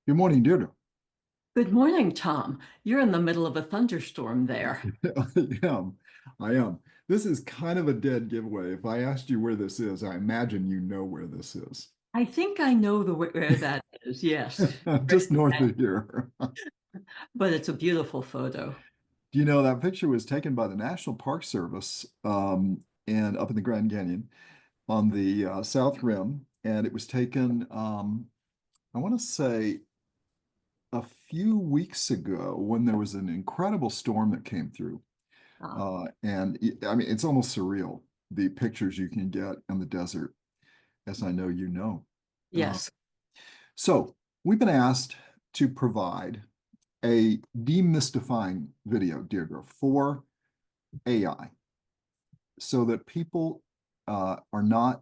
Good morning, Deirdre. Good morning, Tom. You're in the middle of a thunderstorm there. I am. I am. This is kind of a dead giveaway. If I asked you where this is, I imagine you know where this is. I think I know where that is, yes. Just north of here. But it's a beautiful photo. Do you know that picture was taken by the National Park Service and up in the Grand Canyon on the South Rim, and it was taken, I want to say, a few weeks ago when there was an incredible storm that came through. Ah, I mean, it's almost surreal, the pictures you can get in the desert, as I know you know. Uh, yes. so we've been asked to provide a demystifying video, Deirdre, for AI so that people are not,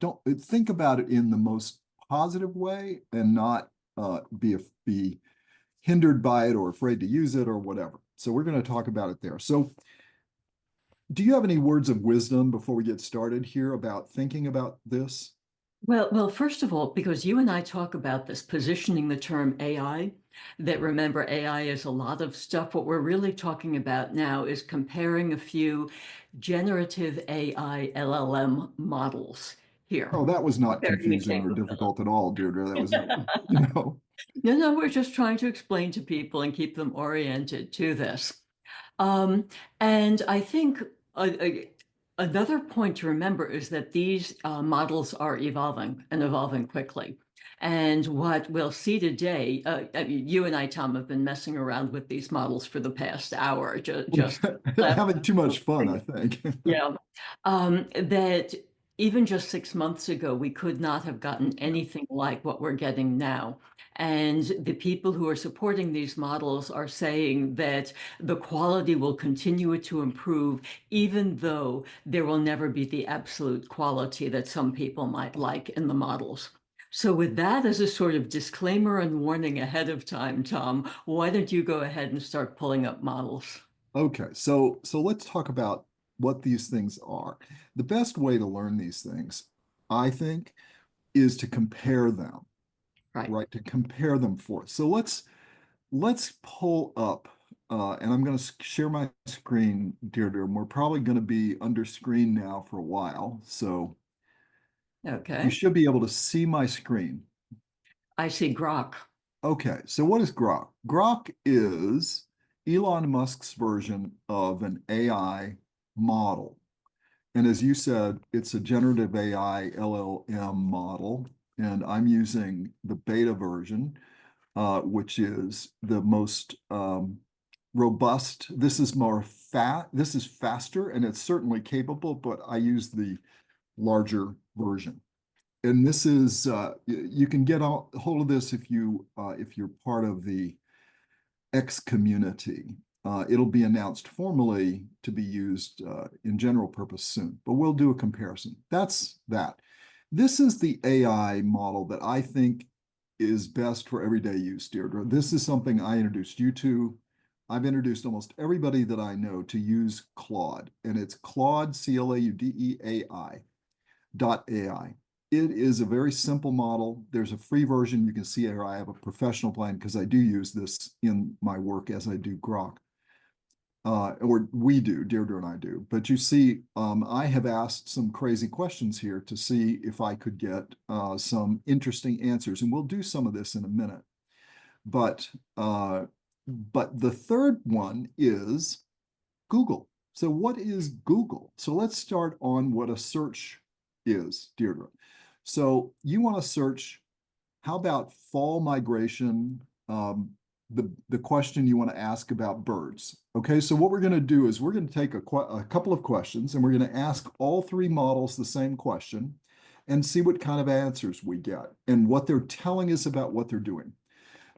don't think about it in the most positive way and not be hindered by it or afraid to use it or whatever. So we're going to talk about it there. So do you have any words of wisdom before we get started here about thinking about this? Well, first of all, because you and I talk about this, positioning the term AI, that remember AI is a lot of stuff. What we're really talking about now is comparing a few generative AI LLM models here. Oh, that was not Comparing these confusing things or with difficult at all, Deirdre. That was, you know, no, we're just trying to explain to people and keep them oriented to this. Um, and I think another point to remember is that these models are evolving and evolving quickly. And what we'll see today, I mean, you and I, Tom, have been messing around with these models for the past hour, just having too much fun, I think. yeah. That even just 6 months ago, we could not have gotten Yeah. anything like what we're getting now. And the people who are supporting these models are saying that the quality will continue to improve, even though there will never be the absolute quality that some people might like in the models. So, with that as a sort of disclaimer and warning ahead of time, Tom, why don't you go ahead and start pulling up models? Okay, so let's talk about what these things are. The best way to learn these things, I think, is to compare them, Right. right? To compare them forth. So let's pull up, and I'm going to share my screen, Deirdre, and we're probably going to be under screen now for a while. So you Okay. should be able to see my screen. I see Grok. Okay, so what is Grok? Grok is Elon Musk's version of an AI model. And as you said, it's a generative AI LLM model. And I'm using the beta version, which is the most robust. This is more fat. This is faster and it's certainly capable, but I use the larger version. And this is you can get a hold of this if you're part of the X community. It'll be announced formally to be used in general purpose soon, but we'll do a comparison. That's that. This is the AI model that I think is best for everyday use, Deirdre. This is something I introduced you to. I've introduced almost everybody that I know to use Claude, and it's Claude, Claudeai dot AI. It is a very simple model. There's a free version. You can see here I have a professional plan because I do use this in my work as I do Grok. Or we do, Deirdre and I do. But you see, I have asked some crazy questions here to see if I could get some interesting answers. And we'll do some of this in a minute. But but the third one is Google. So what is Google? So let's start on what a search is, Deirdre. So you want to search, how about fall migration? The question you want to ask about birds. Okay, so what we're going to do is we're going to take a couple of questions and we're going to ask all three models the same question and see what kind of answers we get and what they're telling us about what they're doing.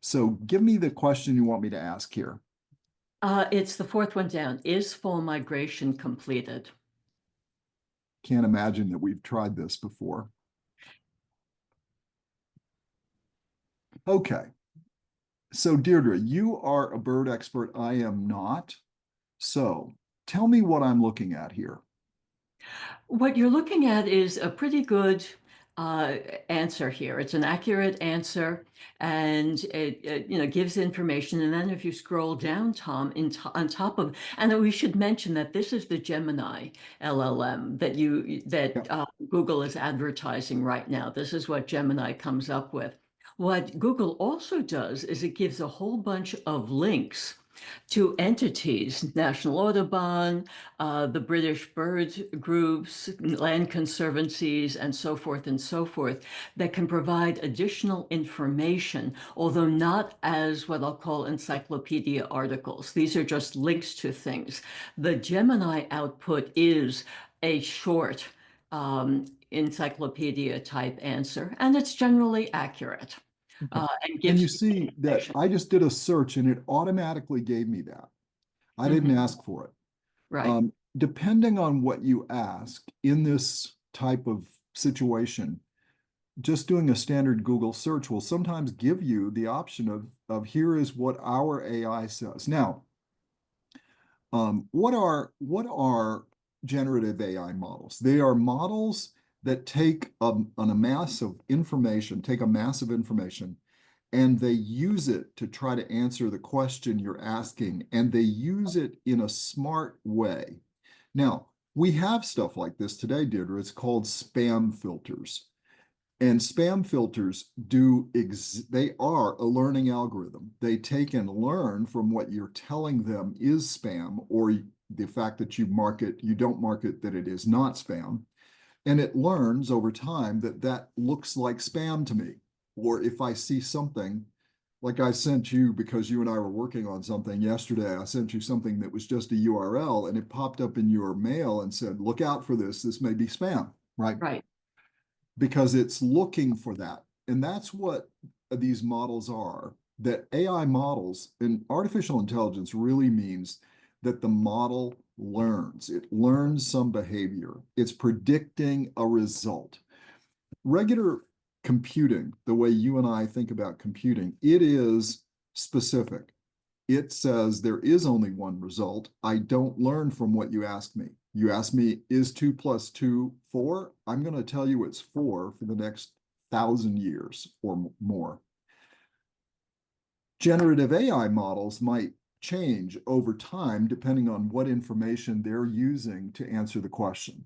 So give me the question you want me to ask here. It's the fourth one down. Is full migration completed? Can't imagine that we've tried this before. Okay. So, Deirdre, you are a bird expert. I am not. So, tell me what I'm looking at here. What you're looking at is a pretty good uh, answer here. It's an accurate answer, and it gives information. And then if you scroll down, Tom, on top of, and then we should mention that this is the Gemini LLM that Yeah. Google is advertising right now. This is what Gemini comes up with. What Google also does is it gives a whole bunch of links to entities, National Audubon, the British bird groups, land conservancies, and so forth, that can provide additional information, although not as what I'll call encyclopedia articles. These are just links to things. The Gemini output is a short encyclopedia type answer, and it's generally accurate Okay. and And you gives see that information. I just did a search and it automatically gave me that. I didn't Mhm. ask for it. Right. Depending on what you ask in this type of situation, just doing a standard Google search will sometimes give you the option of here is what our AI says. Now, what are generative AI models? They are models that take a mass of information, and they use it to try to answer the question you're asking, and they use it in a smart way. Now, we have stuff like this today, Deirdre. It's called spam filters. And spam filters they are a learning algorithm. They take and learn from what you're telling them is spam, or the fact that you don't mark it that it is not spam. And it learns over time that that looks like spam to me. Or if I see something like I sent you, because you and I were working on something yesterday, I sent you something that was just a URL and it popped up in your mail and said, look out for this. This may be spam, right? Right. Because it's looking for that. And that's what these models are. That AI models and artificial intelligence really means that the model learns. It learns some behavior. It's predicting a result. Regular computing, the way you and I think about computing, it is specific. It says there is only one result. I don't learn from what you ask me. You ask me, is 2 plus 2 4? I'm going to tell you it's 4 for the next 1,000 years or more. Generative AI models might change over time depending on what information they're using to answer the question.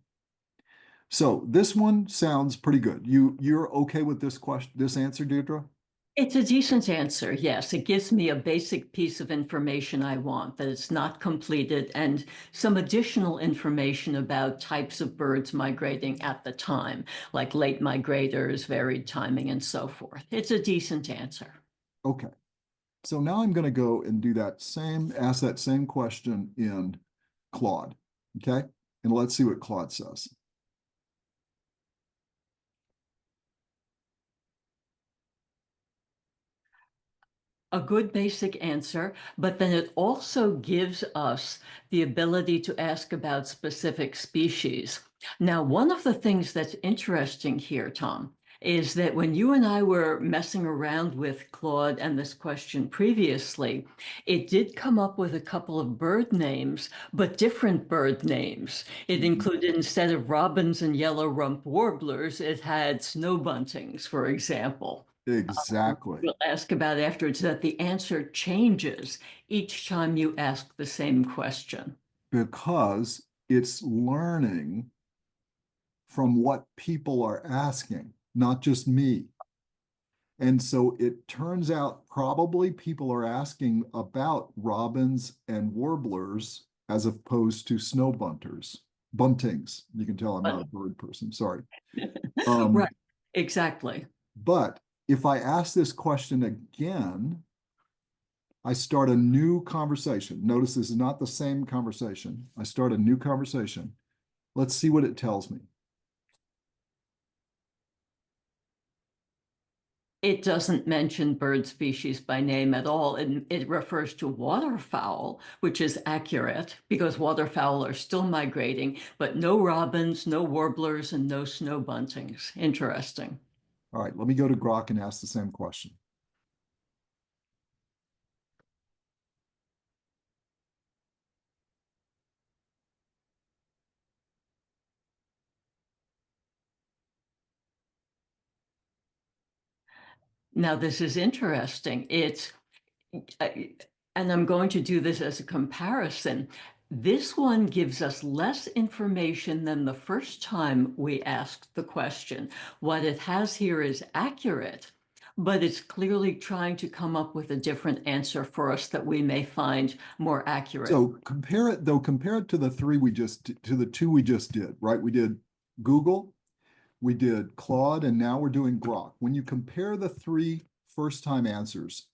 So this one sounds pretty good. You're okay with this answer, Deirdre? It's a decent answer, yes. It gives me a basic piece of information I want, that it's not completed, and some additional information about types of birds migrating at the time, like late migrators, varied timing, and so forth. It's a decent answer. Okay. So now I'm going to go and ask that same question in Claude. Okay. And let's see what Claude says. A good basic answer, but then it also gives us the ability to ask about specific species. Now, one of the things that's interesting here, Tom, is that when you and I were messing around with Claude and this question previously, it did come up with a couple of bird names, but different bird names. It Mhm. included, instead of robins and yellow rump warblers, it had snow buntings, for example. Exactly. We'll ask about afterwards, that the answer changes each time you ask the same question. Because it's learning from what people are asking, not just me. And so it turns out probably people are asking about robins and warblers as opposed to snow buntings. You can tell I'm not But a bird person, sorry. Um, right, exactly. but if I ask this question again, I start a new conversation. Notice this is not the same conversation. I start a new conversation. Let's see what it tells me. It doesn't mention bird species by name at all. And it refers to waterfowl, which is accurate because waterfowl are still migrating, but no robins, no warblers, and no snow buntings. Interesting. All right, let me go to Grok and ask the same question. Now, this is interesting. Uh, and I'm going to do this as a comparison. This one gives us less information than the first time we asked the question. What it has here is accurate, but it's clearly trying to come up with a different answer for us that we may find more accurate. So compare it to the two we just did, right? We did Google, we did Claude, and now we're doing Grok. When you compare the three first time answers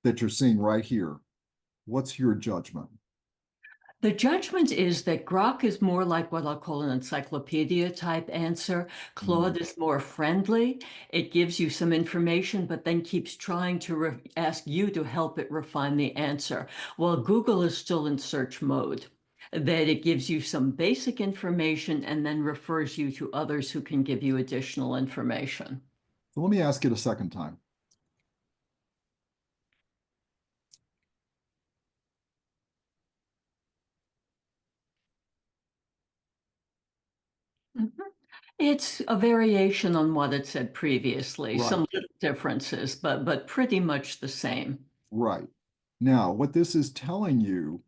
that you're seeing right here, what's your judgment? The judgment is that Grok is more like what I'll call an encyclopedia type answer. Mm. Claude is more friendly. It gives you some information, but then keeps trying to ask you to help it refine the answer. While Google is still in search mode, that it gives you some basic information and then refers you to others who can give you additional information. So let me ask it a second time. Mhm. It's a variation on what it said previously, Right, some little differences, but pretty much the same. right. Now, what this is telling you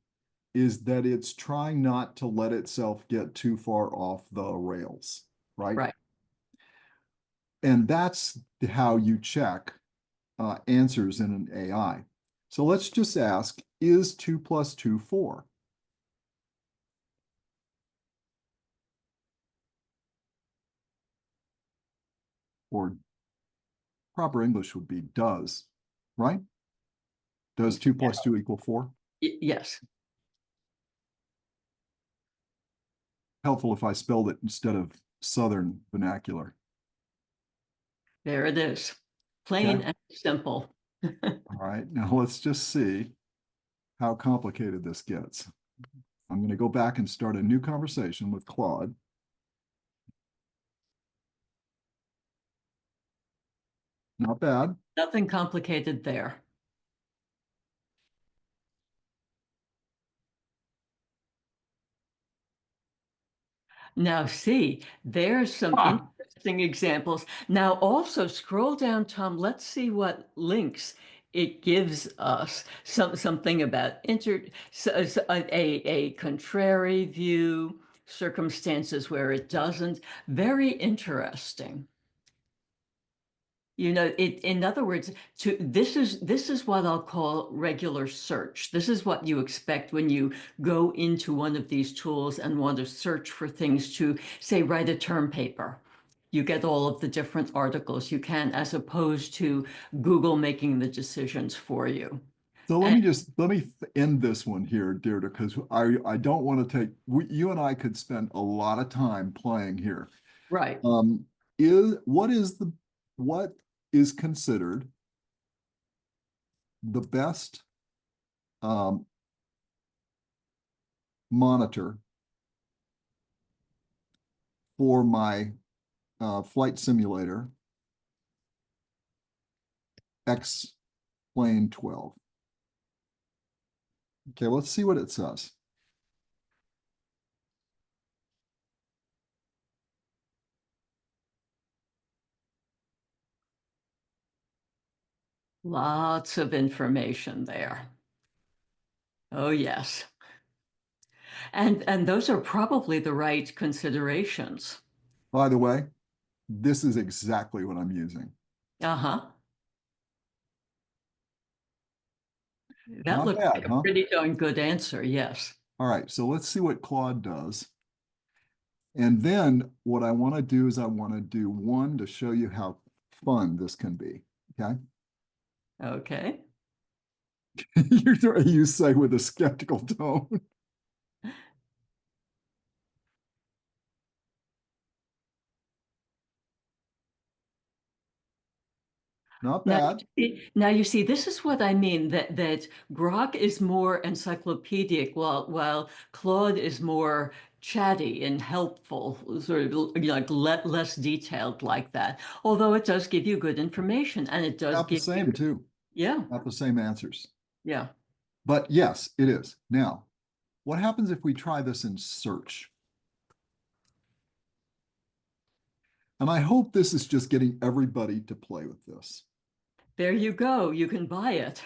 is that it's trying not to let itself get too far off the rails, right? Right. And that's how you check answers in an AI. So let's just ask, is 2 plus 2 4? Or proper English would be does, right? Does 2 plus 2 equal 4? Yes, Helpful if I spelled it instead of Southern vernacular. there it is. Plain Okay. and simple. All right. Now let's just see how complicated this gets. I'm going to go back and start a new conversation with Claude. Not bad. Nothing complicated there. Now, see, there's some Ah, interesting examples. Now, also scroll down, Tom. Let's see what links it gives us. Something about a contrary view, circumstances where it doesn't. Very interesting. You know, in other words, this is what I'll call regular search. This is what you expect when you go into one of these tools and want to search for things to, say, write a term paper. You get all of the different articles you can, as opposed to Google making the decisions for you. so And let me end this one here, Deirdre, because I don't want to take you and I could spend a lot of time playing here. right. Um, what is considered the best um, monitor for my flight simulator X Plane 12? Okay, let's see what it says. Lots of information there. Oh, yes. And those are probably the right considerations. By the way, this is exactly what I'm using. Uh-huh. That Not looks bad, like a huh? pretty darn good answer, yes. All right, so let's see what Claude does. And then what I want to do is I want to do one to show you how fun this can be. Okay. Okay. You say with a skeptical tone. Not Now, bad. you see, this is what I mean, that Grok is more encyclopedic, while Claude is more chatty and helpful, sort of, like less detailed like that. Although it does give you good information, and it does About the give you, same, too. yeah, About the same answers. yeah. But yes, it is. Now, what happens if we try this in search? And I hope this is just getting everybody to play with this. There you go. You can buy it.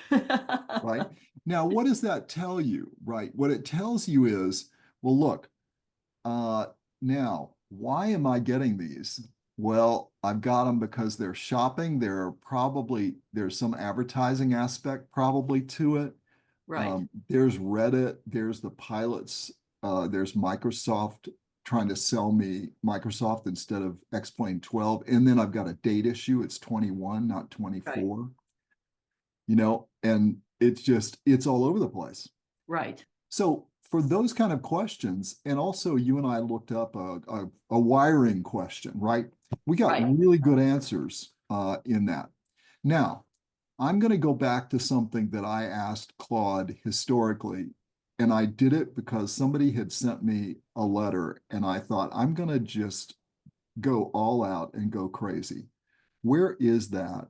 right? Now, what does that tell you, right? What it tells you is, well, look, uh, now, why am I getting these? Well, I've got them because they're shopping. There's some advertising aspect probably to it. Right, There's Reddit, there's the pilots, there's Microsoft trying to sell me Microsoft instead of X-Plane 12. And then I've got a date issue. It's 21, not right, 24, and it's all over the place. right, So for those kind of questions, and also you and I looked up a wiring question, right? We got right. really good answers in that. Now, I'm going to go back to something that I asked Claude historically, and I did it because somebody had sent me a letter, and I thought, I'm going to just go all out and go crazy. Where is that?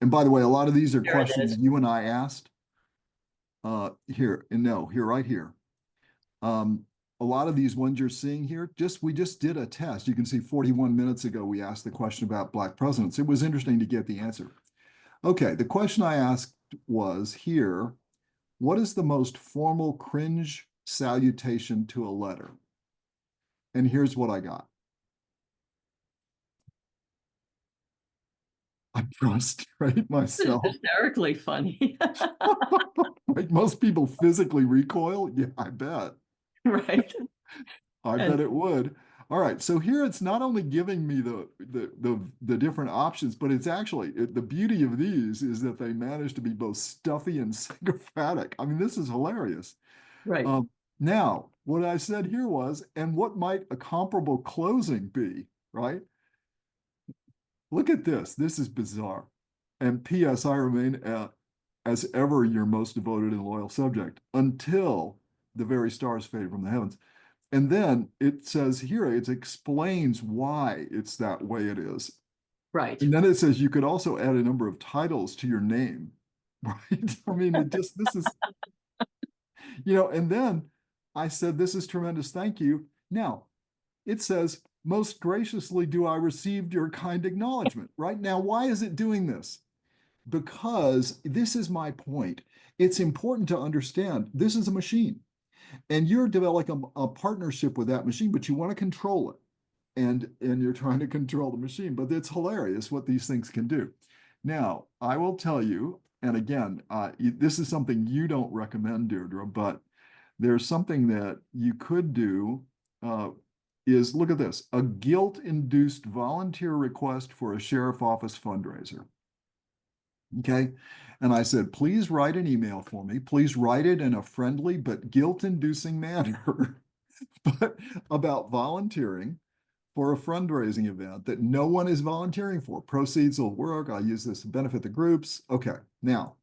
And by the way, a lot of these are There it questions is. you and I asked here, and no, here, right here. Um, a lot of these ones you're seeing here, we just did a test. You can see 41 minutes ago, we asked the question about Black presidents. It was interesting to get the answer. Okay, the question I asked was here, what is the most formal cringe salutation to a letter? And here's what I got. I prostrate This is myself. hysterically funny. Right? Most people physically recoil. Yeah, I bet. Right. I bet And it would. All right, so here it's not only giving me the different options, but it's actually the beauty of these is that they manage to be both stuffy and sycophantic. I mean, this is hilarious. right. Um, Now, what I said here was, and what might a comparable closing be, right? Look at this. This is bizarre. And P.S. I remain as ever your most devoted and loyal subject until the very stars fade from the heavens. And then it says here, it explains why it's that way it is. Right. And then it says you could also add a number of titles to your name, right? I mean, this is, and then I said, this is tremendous. Thank you. Now it says, most graciously do I receive your kind acknowledgement, right? Now, why is it doing this? Because this is my point. It's important to understand this is a machine and you're developing a partnership with that machine, but you want to control it. And you're trying to control the machine, but it's hilarious what these things can do. Now, I will tell you, and again, this is something you don't recommend, Deirdre, but there's something that you could do is look at this, a guilt-induced volunteer request for a sheriff office fundraiser. Okay. And I said, please write an email for me. Please write it in a friendly but guilt-inducing manner, but about volunteering for a fundraising event that no one is volunteering for. Proceeds will work. I'll use this to benefit the groups. Okay. Now,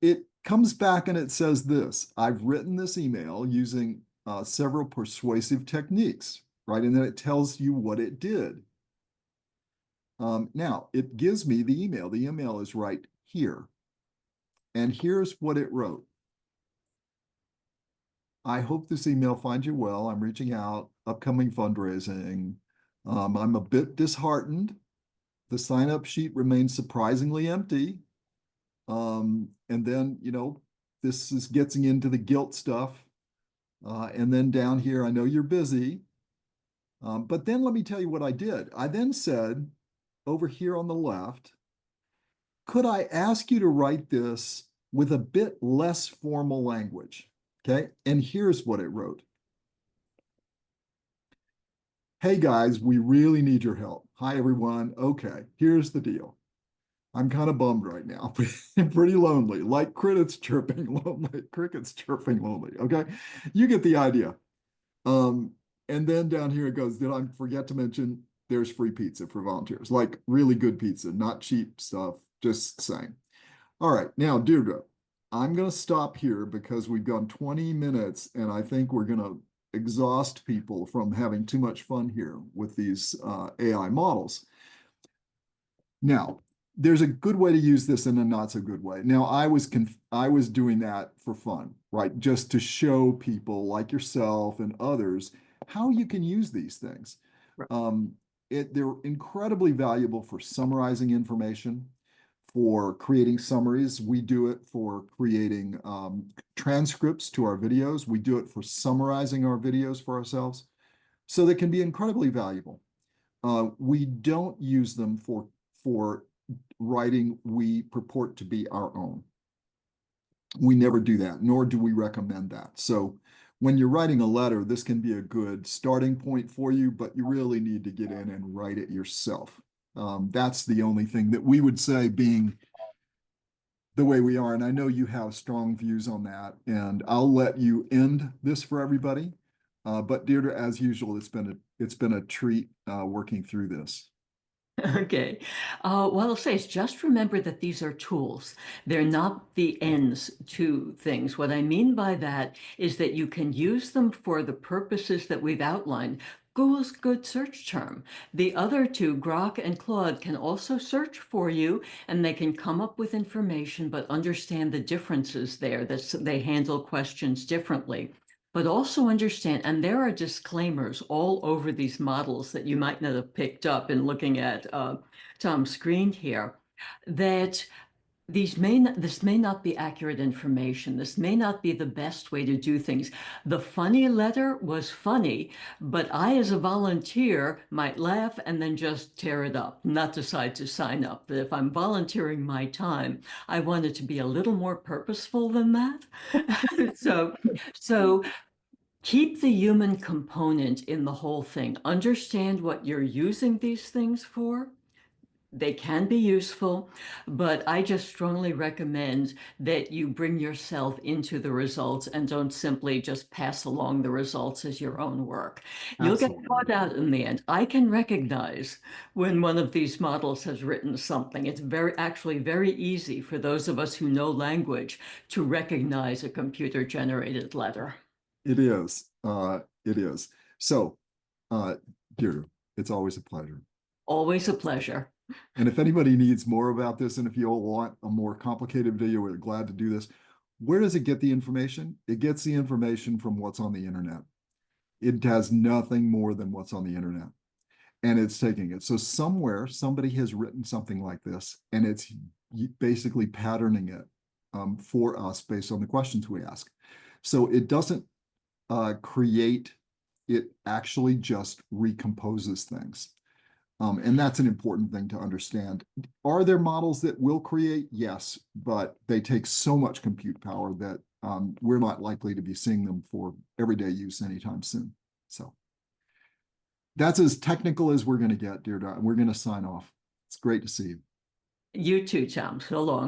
it comes back and it says this. I've written this email using several persuasive techniques, right? And then it tells you what it did. Now, it gives me the email. The email is right here. And here's what it wrote. I hope this email finds you well. I'm reaching out, upcoming fundraising. I'm a bit disheartened. The sign-up sheet remains surprisingly empty. And then, this is getting into the guilt stuff. And then down here, I know you're busy. But then let me tell you what I did. I then said over here on the left, could I ask you to write this with a bit less formal language? Okay. And here's what it wrote. Hey guys, we really need your help. Hi everyone. Okay, here's the deal. I'm kind of bummed right now, pretty lonely, like crickets chirping lonely, crickets chirping lonely. Okay, you get the idea. Um, and then down here it goes, did I forget to mention there's free pizza for volunteers, like really good pizza, not cheap stuff, just saying. All right, now, Deirdre, I'm going to stop here because we've gone 20 minutes and I think we're going to exhaust people from having too much fun here with these AI models. Now, there's a good way to use this and a not so good way. Now, I was doing that for fun, right? Just to show people like yourself and others how you can use these things. Right. They're incredibly valuable for summarizing information, for creating summaries. We do it for creating transcripts to our videos. We do it for summarizing our videos for ourselves. So they can be incredibly valuable. We don't use them for writing we purport to be our own. We never do that, nor do we recommend that. So when you're writing a letter, this can be a good starting point for you, but you really need to get in and write it yourself. That's the only thing that we would say, being the way we are. And I know you have strong views on that, and I'll let you end this for everybody. But Deirdre, as usual, it's been a treat working through this. Okay. What I'll say is just remember that these are tools. They're not the ends to things. What I mean by that is that you can use them for the purposes that we've outlined. Google's good search term. The other two, Grok and Claude, can also search for you, and they can come up with information, but understand the differences there, that they handle questions differently. But also understand, and there are disclaimers all over these models that you might not have picked up in looking at Tom's screen here, that this may not be accurate information. This may not be the best way to do things. The funny letter was funny, but I, as a volunteer, might laugh and then just tear it up, not decide to sign up. But if I'm volunteering my time, I want it to be a little more purposeful than that. So keep the human component in the whole thing. Understand what you're using these things for. They can be useful, but I just strongly recommend that you bring yourself into the results and don't simply just pass along the results as your own work. You'll get Absolutely. caught out in the end. I can recognize when one of these models has written something. It's actually very easy for those of us who know language to recognize a computer-generated letter. It is. It is. So, Deirdre, it's always a pleasure. Always a pleasure. And if anybody needs more about this, and if you all want a more complicated video, we're glad to do this. Where does it get the information? It gets the information from what's on the internet. It has nothing more than what's on the internet. And it's taking it. So somewhere, somebody has written something like this, and it's basically patterning it for us based on the questions we ask. So it doesn't create, it actually just recomposes things. And that's an important thing to understand. Are there models that will create? Yes, but they take so much compute power that we're not likely to be seeing them for everyday use anytime soon. So that's as technical as we're going to get, Deirdre. We're going to sign off. It's great to see you. You too, Tom. So long.